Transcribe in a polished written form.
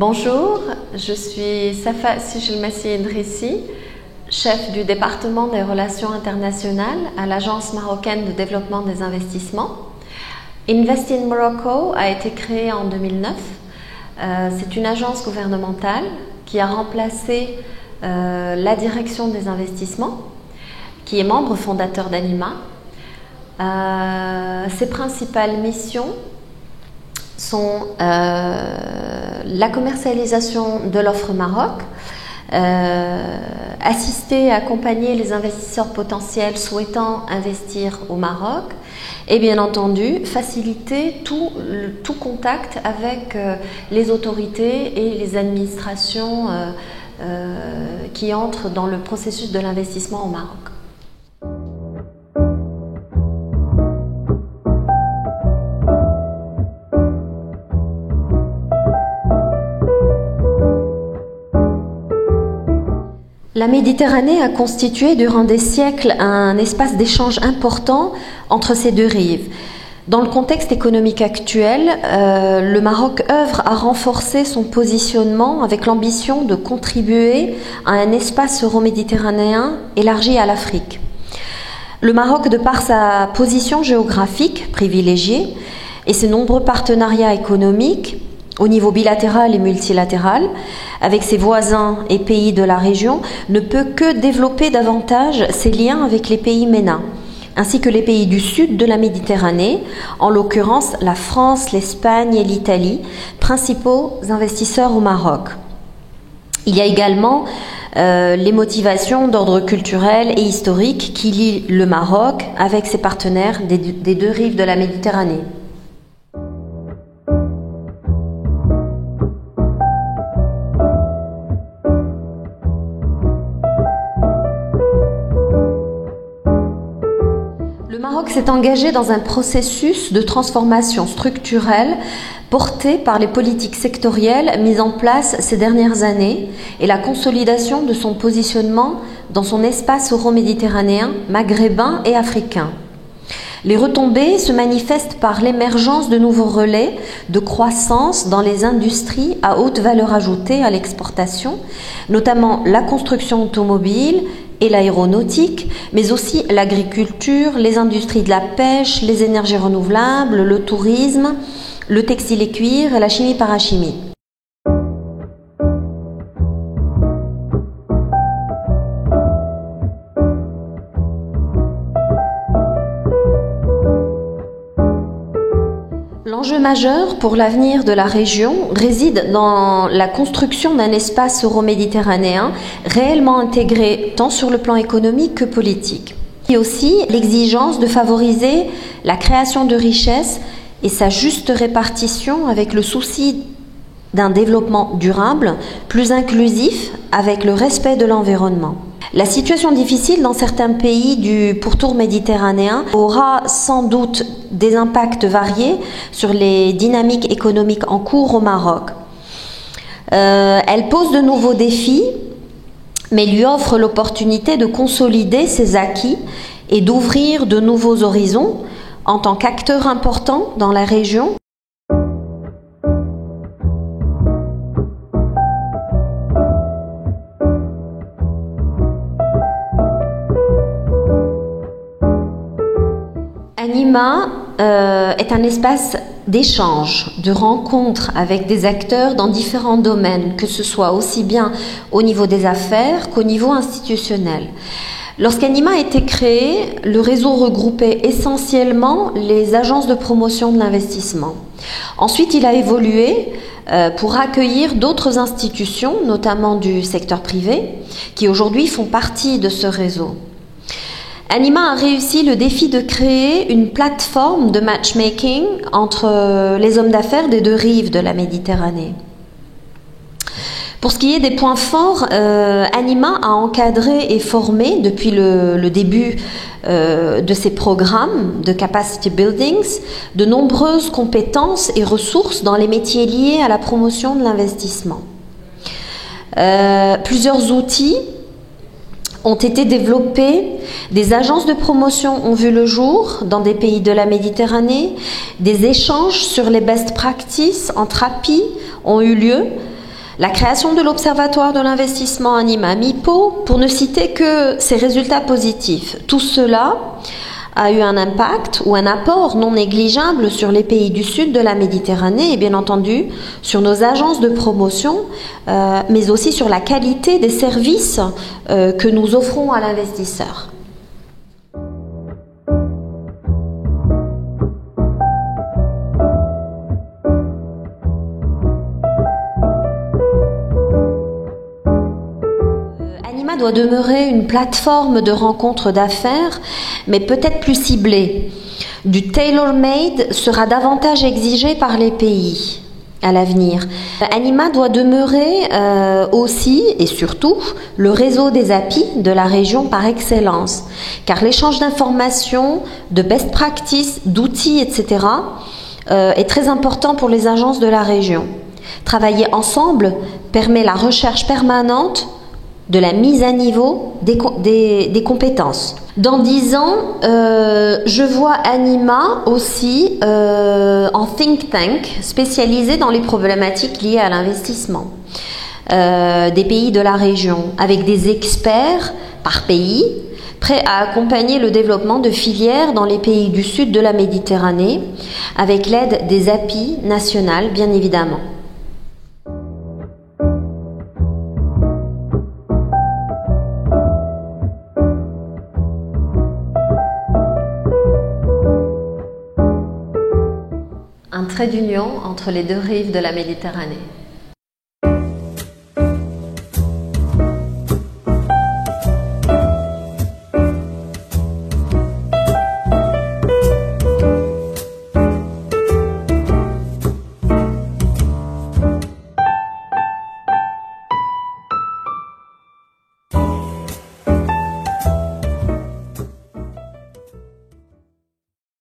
Bonjour, je suis Safa Sichelmassi Idrissi, chef du département des relations internationales à l'Agence marocaine de développement des investissements. Invest in Morocco a été créée en 2009. C'est une agence gouvernementale qui a remplacé la direction des investissements, qui est membre fondateur d'Anima. Ses principales missions sont la commercialisation de l'offre Maroc, assister et accompagner les investisseurs potentiels souhaitant investir au Maroc et bien entendu faciliter tout contact avec les autorités et les administrations qui entrent dans le processus de l'investissement au Maroc. La Méditerranée a constitué durant des siècles un espace d'échange important entre ces deux rives. Dans le contexte économique actuel, le Maroc œuvre à renforcer son positionnement avec l'ambition de contribuer à un espace euro-méditerranéen élargi à l'Afrique. Le Maroc, de par sa position géographique privilégiée et ses nombreux partenariats économiques, au niveau bilatéral et multilatéral, avec ses voisins et pays de la région, ne peut que développer davantage ses liens avec les pays MENA, ainsi que les pays du sud de la Méditerranée, en l'occurrence la France, l'Espagne et l'Italie, principaux investisseurs au Maroc. Il y a également les motivations d'ordre culturel et historique qui lient le Maroc avec ses partenaires des deux rives de la Méditerranée. Le Maroc s'est engagé dans un processus de transformation structurelle porté par les politiques sectorielles mises en place ces dernières années et la consolidation de son positionnement dans son espace euro-méditerranéen, maghrébin et africain. Les retombées se manifestent par l'émergence de nouveaux relais de croissance dans les industries à haute valeur ajoutée à l'exportation, notamment la construction automobile et l'aéronautique, mais aussi l'agriculture, les industries de la pêche, les énergies renouvelables, le tourisme, le textile et cuir et la chimie parachimie. L'enjeu majeur pour l'avenir de la région réside dans la construction d'un espace euro-méditerranéen réellement intégré tant sur le plan économique que politique. Et aussi l'exigence de favoriser la création de richesses et sa juste répartition avec le souci d'un développement durable, plus inclusif, avec le respect de l'environnement. La situation difficile dans certains pays du pourtour méditerranéen aura sans doute des impacts variés sur les dynamiques économiques en cours au Maroc. Elle pose de nouveaux défis, mais lui offre l'opportunité de consolider ses acquis et d'ouvrir de nouveaux horizons en tant qu'acteur important dans la région. Anima est un espace d'échange, de rencontre avec des acteurs dans différents domaines, que ce soit aussi bien au niveau des affaires qu'au niveau institutionnel. Lorsqu'Anima a été créé, le réseau regroupait essentiellement les agences de promotion de l'investissement. Ensuite, il a évolué pour accueillir d'autres institutions, notamment du secteur privé, qui aujourd'hui font partie de ce réseau. Anima a réussi le défi de créer une plateforme de matchmaking entre les hommes d'affaires des deux rives de la Méditerranée. Pour ce qui est des points forts, Anima a encadré et formé depuis le début de ses programmes de capacity buildings de nombreuses compétences et ressources dans les métiers liés à la promotion de l'investissement. Plusieurs outils ont été développés, des agences de promotion ont vu le jour dans des pays de la Méditerranée, des échanges sur les best practices entre API ont eu lieu, La création de l'Observatoire de l'investissement Anima MIPO, pour ne citer que ces résultats positifs. Tout cela a eu un impact ou un apport non négligeable sur les pays du sud de la Méditerranée et bien entendu sur nos agences de promotion, mais aussi sur la qualité des services que nous offrons à l'investisseur. Anima doit demeurer une plateforme de rencontres d'affaires, mais peut-être plus ciblée. Du tailor-made sera davantage exigé par les pays à l'avenir. Anima doit demeurer aussi et surtout le réseau des API de la région par excellence, car l'échange d'informations, de best practices, d'outils, etc. Est très important pour les agences de la région. Travailler ensemble permet la recherche permanente de la mise à niveau des compétences. Dans 10 ans, je vois Anima aussi en think tank spécialisé dans les problématiques liées à l'investissement des pays de la région, avec des experts par pays, prêts à accompagner le développement de filières dans les pays du sud de la Méditerranée, avec l'aide des API nationales, bien évidemment. Un trait d'union entre les deux rives de la Méditerranée.